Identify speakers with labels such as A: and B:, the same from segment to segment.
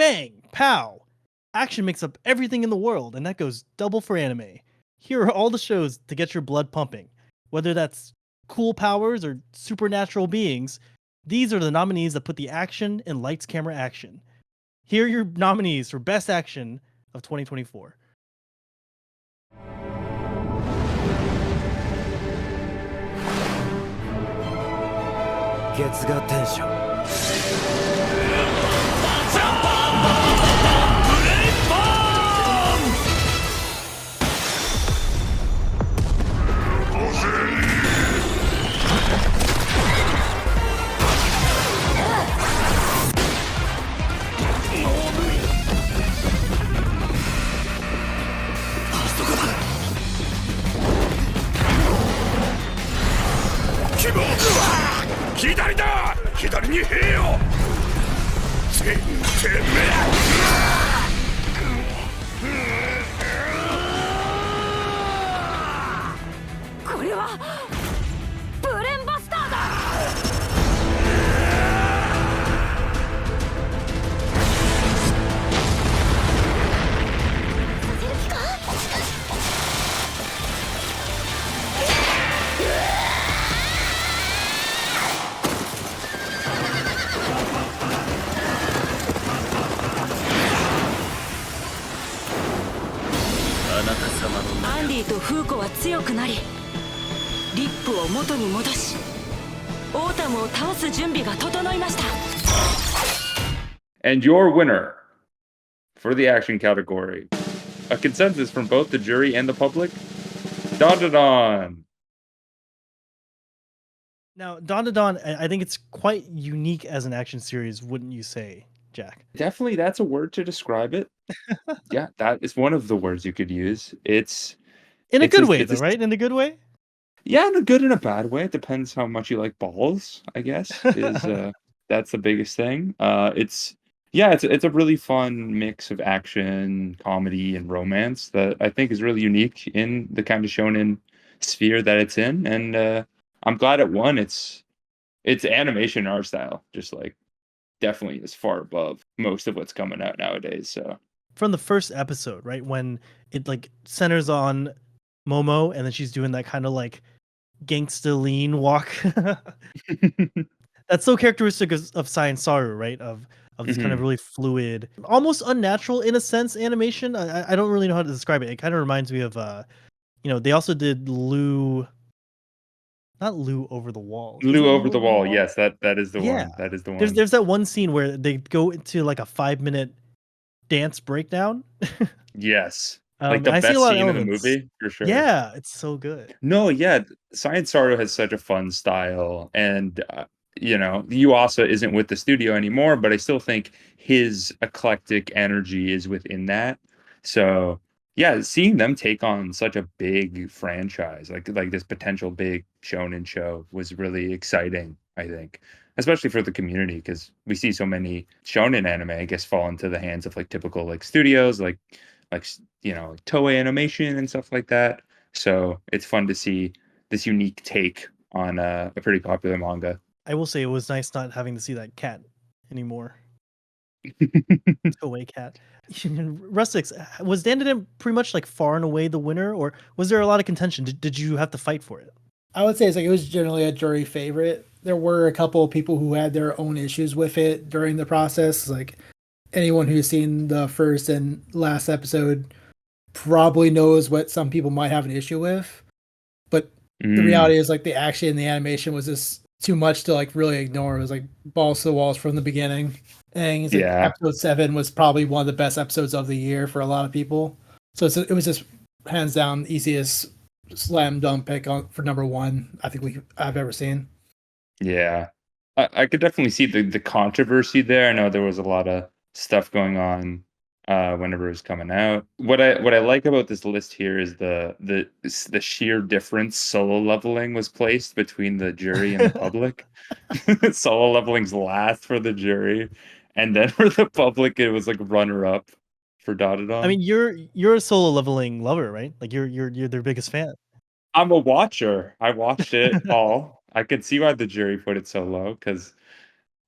A: bang, pow. Action makes up everything in the world, and that goes double for anime. Here are all the shows to get your blood pumping. Whether that's cool powers or supernatural beings, these are the nominees that put the action in lights, camera, action. Here are your nominees for Best Action of 2024.
B: Gets got tension.
C: And your winner for the action category, a consensus from both the jury and the public, Dandadan.
A: Now, Dandadan, I think it's quite unique as an action series, wouldn't you say, Jack?
C: Definitely, that's a word to describe it. Yeah, that is one of the words you could use. It's
A: in a
C: it's
A: good
C: a,
A: way,
C: it's
A: though,
C: a,
A: right? In a good way?
C: Yeah, in a good and a bad way. It depends how much you like balls, I guess, is that's the biggest thing. It's a really fun mix of action, comedy, and romance that I think is really unique in the kind of shonen sphere that it's in, and I'm glad it won. It's animation art style, just like definitely is far above most of what's coming out nowadays. So
A: From the first episode, right, when it like centers on Momo, and then she's doing that kind of like gangsta lean walk. That's so characteristic of Science Saru, right? Of this kind of
C: Mhm.
A: really fluid, almost unnatural in a sense animation. I don't really know how to describe it. It kind of reminds me of they also did not Lou Over the Wall. Is
C: Lou
A: it
C: Over
A: Lou
C: the
A: Over the
C: Wall.
A: Wall?
C: Yes, that is the
A: Yeah.
C: one. That is the
A: There's
C: one.
A: there's that one scene where they go into like a 5-minute dance breakdown.
C: Yes. Like the
A: I see a
C: best
A: lot of
C: scene in the
A: elements.
C: movie, for sure.
A: Yeah, it's so good.
C: No, yeah, Science Saru has such a fun style, and, Yuasa isn't with the studio anymore, but I still think his eclectic energy is within that. So, yeah, seeing them take on such a big franchise, like this potential big shonen show was really exciting, I think, especially for the community, because we see so many shonen anime, I guess, fall into the hands of, like, typical, like, studios, like Toei Animation and stuff like that. So it's fun to see this unique take on a pretty popular manga.
A: I will say it was nice not having to see that cat anymore. Toei cat. Rustics, was Dandadan pretty much like far and away the winner, or was there a lot of contention? Did you have to fight for it?
D: I would say it was generally a jury favorite. There were a couple of people who had their own issues with it during the process. Like anyone who's seen the first and last episode probably knows what some people might have an issue with. But the reality is like the action and the animation was just too much to like really ignore. It was like balls to the walls from the beginning. And it's like
C: Yeah.
D: episode 7 was probably one of the best episodes of the year for a lot of people. So it was just hands down easiest slam dunk pick for number 1 I think I've ever seen.
C: Yeah. I could definitely see the controversy there. I know there was a lot of stuff going on whenever it was coming out. What I like about this list here is the sheer difference solo leveling was placed between the jury and the public. Solo leveling's last for the jury, and then for the public it was like runner up for
A: I mean,
C: Dotadon.
A: you're a solo leveling lover, right? Like you're their biggest fan.
C: I'm a watcher. I watched it all. I could see why the jury put it so low because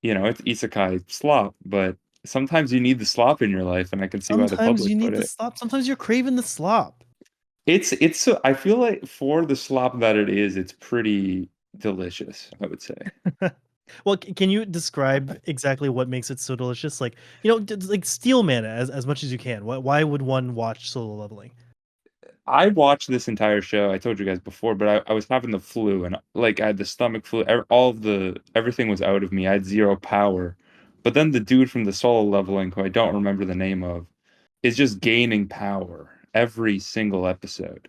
C: it's isekai slop, but sometimes you need the slop in your life, and I can see why the
A: Sometimes you
C: public put
A: need the
C: it.
A: slop. Sometimes you're craving the slop.
C: I feel like for the slop that it is, it's pretty delicious, I would say.
A: Well, can you describe exactly what makes it so delicious? Like, you know, like steel mana as much as you can. Why would one watch Solo Leveling?
C: I watched this entire show. I told you guys before, but I was having the flu and like I had the stomach flu. All of the everything was out of me. I had zero power. But then the dude from the solo leveling, who I don't remember the name of, is just gaining power every single episode.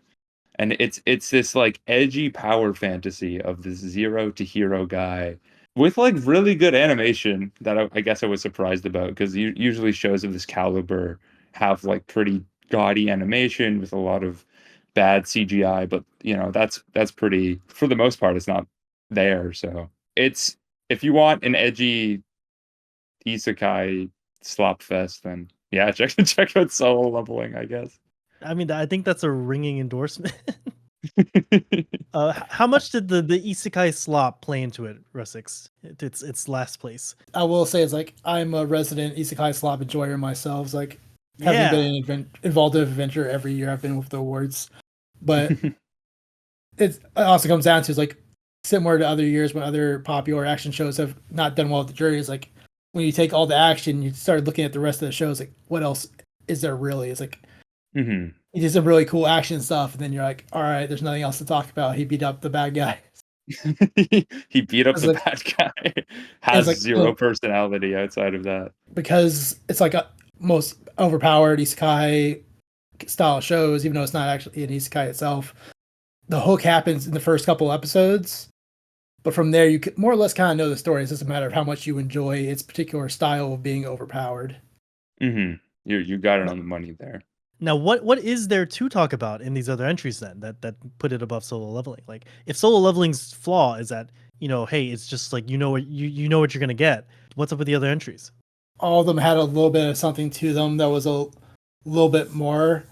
C: And it's this like edgy power fantasy of this zero to hero guy with like really good animation that I guess I was surprised about because usually shows of this caliber have like pretty gaudy animation with a lot of bad CGI, but you know that's pretty for the most part it's not there. So it's if you want an edgy isekai slop fest, then yeah, check out Solo Leveling, I guess.
A: I mean, I think that's a ringing endorsement. How much did the Isekai slop play into it, Russix? Its last place.
D: I will say, it's like I'm a resident isekai slop enjoyer myself. It's like having
A: Yeah.
D: been involved in an adventure every year I've been with the awards, but it also comes down to is like similar to other years when other popular action shows have not done well with the jury. Is like when you take all the action, you start looking at the rest of the shows. Like, what else is there really? It's like
C: hmm
D: he did some really cool action stuff, and then you're like, all right, there's nothing else to talk about. He beat up the bad guy.
C: He beat up
D: It's
C: the
D: like
C: bad guy.
D: it's
C: Has
D: like
C: zero personality outside of that.
D: because it's like a most overpowered isekai style shows, even though it's not actually an isekai itself. The hook happens in the first couple episodes, but from there you can more or less kind of know the story. It's just a matter of how much you enjoy its particular style of being overpowered.
C: hmm You got it on the money there.
A: Now, what is there to talk about in these other entries then that put it above Solo Leveling? Like, if Solo Leveling's flaw is that, you know, hey, it's just like you know what you know what you're gonna get. What's up with the other entries?
D: All of them had a little bit of something to them that was a little bit more.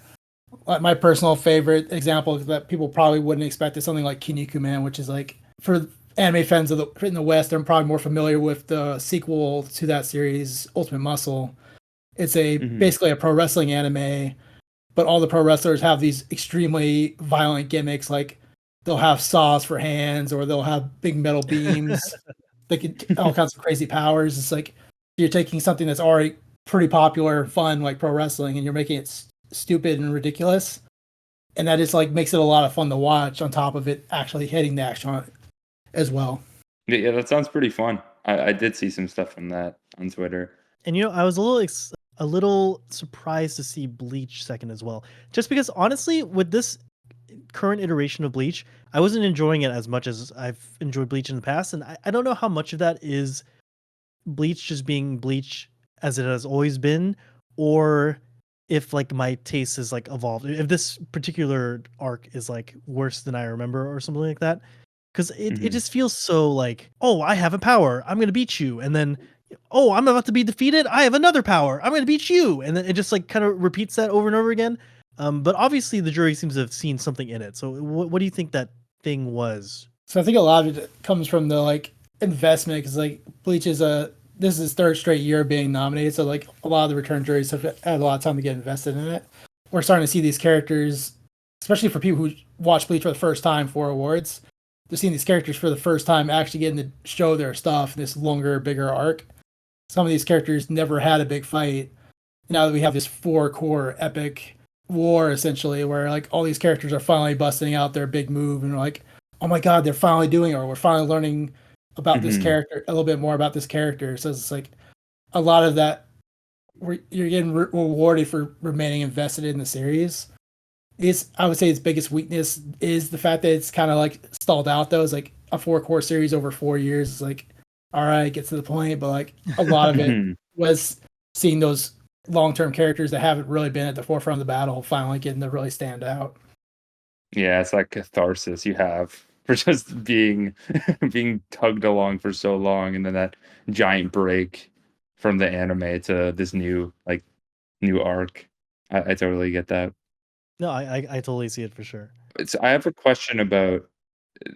D: Like my personal favorite example that people probably wouldn't expect is something like Kinnikuman, Man, which is like for anime fans in the West, they're probably more familiar with the sequel to that series, Ultimate Muscle. It's a
C: hmm
D: basically a pro wrestling anime, but all the pro wrestlers have these extremely violent gimmicks, like they'll have saws for hands or they'll have big metal beams. They can all kinds of crazy powers. It's like you're taking something that's already pretty popular and fun, like pro wrestling, and you're making it stupid and ridiculous. And that just like makes it a lot of fun to watch. On top of it, actually hitting the action on it as well.
C: Yeah, that sounds pretty fun. I did see some stuff from that on Twitter.
A: And you know, I was a little surprised to see Bleach second as well, just because honestly, with this current iteration of Bleach, I wasn't enjoying it as much as I've enjoyed Bleach in the past, and I don't know how much of that is Bleach just being Bleach as it has always been, or if like my taste has like evolved. If this particular arc is like worse than I remember or something like that. Because it
C: hmm
A: just feels so like, oh, I have a power, I'm gonna beat you, and then oh, I'm about to be defeated, I have another power, I'm gonna beat you, and then it just like kind of repeats that over and over again. But obviously the jury seems to have seen something in it. So what do you think that thing was?
D: So I think a lot of it comes from the like investment because like Bleach is a this is his third straight year being nominated. So like a lot of the return juries have had a lot of time to get invested in it. We're starting to see these characters, especially for people who watch Bleach for the first time for awards. They're seeing these characters for the first time actually getting to show their stuff in this longer, bigger arc. Some of these characters never had a big fight. Now that we have this four core epic war essentially, where like all these characters are finally busting out their big move and we're like, oh my god, they're finally doing it, or we're finally learning about this
C: hmm
D: character a little bit more about this character. So it's like a lot of that you're getting rewarded for remaining invested in the series. Is I would say its biggest weakness is the fact that it's kind of like stalled out though. It's like a four core series over 4 years. It's like, all right, get to the point, but like a lot of it
C: hmm
D: was seeing those long term characters that haven't really been at the forefront of the battle finally getting to really stand out.
C: Yeah, it's like catharsis you have for just being being tugged along for so long, and then that giant break from the anime to this new arc. I totally get that.
A: No, I totally see it for sure.
C: I have a question about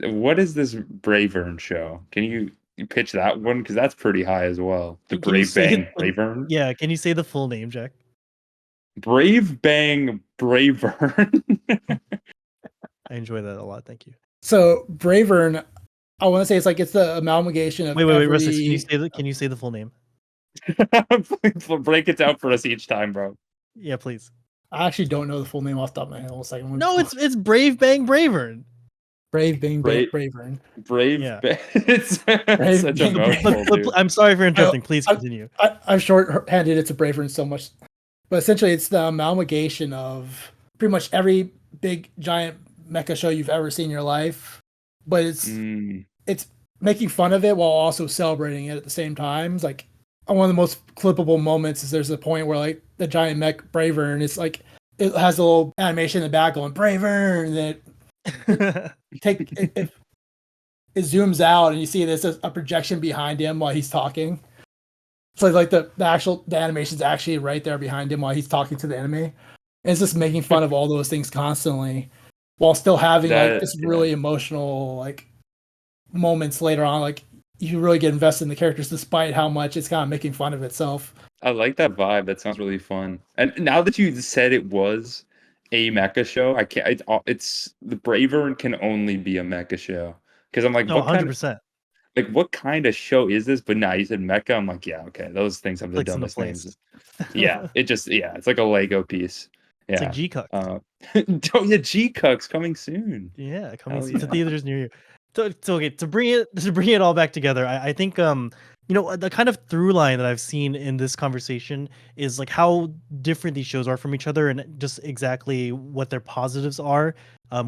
C: what is this Bravern show? Can you you pitch that one because that's pretty high as well. The
A: Can you
C: Brave
A: say it?
C: Bang Bravern.
A: Yeah, can you say the full name, Jack?
C: Brave Bang Bravern.
A: I enjoy that a lot. Thank you.
D: So Bravern, I want to say it's the amalgamation of
A: Wait, Rustis,
D: every.
A: can you say the full name?
C: Break it down for us each time, bro.
A: Yeah, please.
D: I actually don't know the full name off the top of my head. Hold on a second.
A: No, it's Brave Bang Bravern.
D: Brave Bang
C: Brave-
D: Bravern.
C: Brave
A: Yeah.
C: Bang. It's
D: Brave
C: such a
D: Bang
C: mouthful,
A: But
C: dude.
A: I'm sorry for interrupting. Please continue.
D: I've shorthanded it to Bravern so much, but essentially it's the amalgamation of pretty much every big giant mecha show you've ever seen in your life, but it's making fun of it while also celebrating it at the same time. It's like one of the most clippable moments is there's a point where like the giant mech Bravern, it's like it has a little animation in the back going Bravern, and then it zooms out and you see this as a projection behind him while he's talking. So like the animation's actually right there behind him while he's talking to the enemy. And it's just making fun of all those things constantly while still having like this really emotional like moments later on. Like you really get invested in the characters despite how much it's kind of making fun of itself.
C: I like that vibe. That sounds really fun. And now that you said it was a mecha show, I can't. It's the Bravern can only be a mecha show because I'm like,
A: No,
C: what kind of
A: 100%.
C: like what kind of show is this? But now you said mecha, I'm like, yeah, okay, those things have the
A: Clicks into
C: dumbest
A: place.
C: names. Yeah, it's like a Lego piece. Yeah,
A: It's like G-Cuck.
C: Oh yeah, G-Cuck's coming soon.
A: Yeah, coming
C: Hell
A: to
C: yeah.
A: theaters near you. So okay, to bring it all back together, I think the kind of through line that I've seen in this conversation is like how different these shows are from each other and just exactly what their positives are.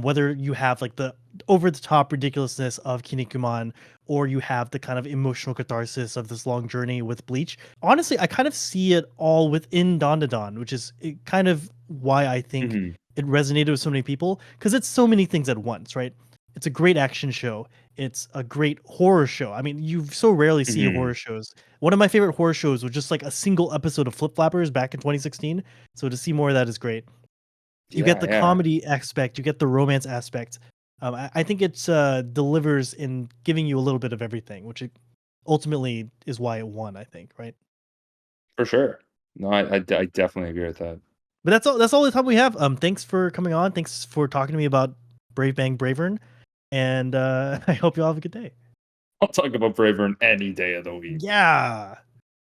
A: Whether you have like the over the top ridiculousness of Kinnikuman or you have the kind of emotional catharsis of this long journey with Bleach. Honestly, I kind of see it all within Dandadan, which is kind of why I think
C: Mhm.
A: it resonated with so many people because it's so many things at once, right? It's a great action show. It's a great horror show. I mean, you so rarely see
C: Mhm.
A: horror shows. One of my favorite horror shows was just like a single episode of Flip Flappers back in 2016. So to see more of that is great. You get the comedy aspect, you get the romance aspect. I think it delivers in giving you a little bit of everything, which it ultimately is why it won, I think, right?
C: For sure. No, I definitely agree with that.
A: But that's all the time we have. Thanks for coming on. Thanks for talking to me about Brave Bang Bravern. And I hope you all have a good day.
C: I'll talk about Bravern any day of the week.
A: Yeah.